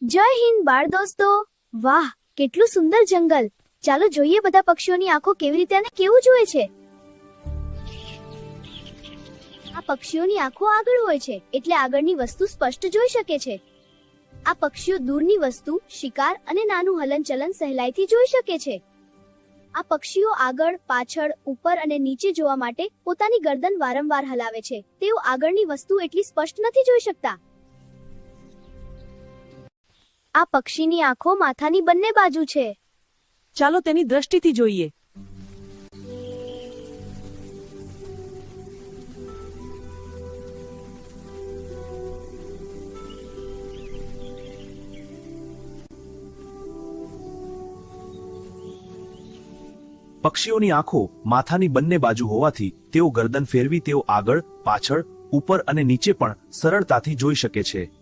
જય હિન્દ બાળ દોસ્તો. વાહ, કેટલું સુંદર જંગલ. ચાલો જોઈએ બધા પક્ષીઓની આંખો કેવી રીતે અને કેવું જુએ છે. આ પક્ષીઓની આંખો આગળ હોય છે, એટલે આગળની વસ્તુ સ્પષ્ટ જોઈ શકે છે. આ પક્ષીઓ દૂરની વસ્તુ, શિકાર અને નાનું હલનચલન સહેલાઈથી જોઈ શકે છે. આ પક્ષીઓ આગળ, પાછળ, ઉપર અને નીચે જોવા માટે પોતાની ગરદન વારંવાર હલાવે છે. તેઓ આગળની વસ્તુ એટલી સ્પષ્ટ નથી જોઈ શકતા. આ પક્ષીની આંખો માથાની બંને બાજુ છે. ચાલો તેની દ્રષ્ટિથી જોઈએ. પક્ષીઓની આંખો માથાની બંને બાજુ હોવાથી તેઓ ગરદન ફેરવી તેઓ આગળ, પાછળ, ઉપર અને નીચે પણ સરળતાથી જોઈ શકે છે.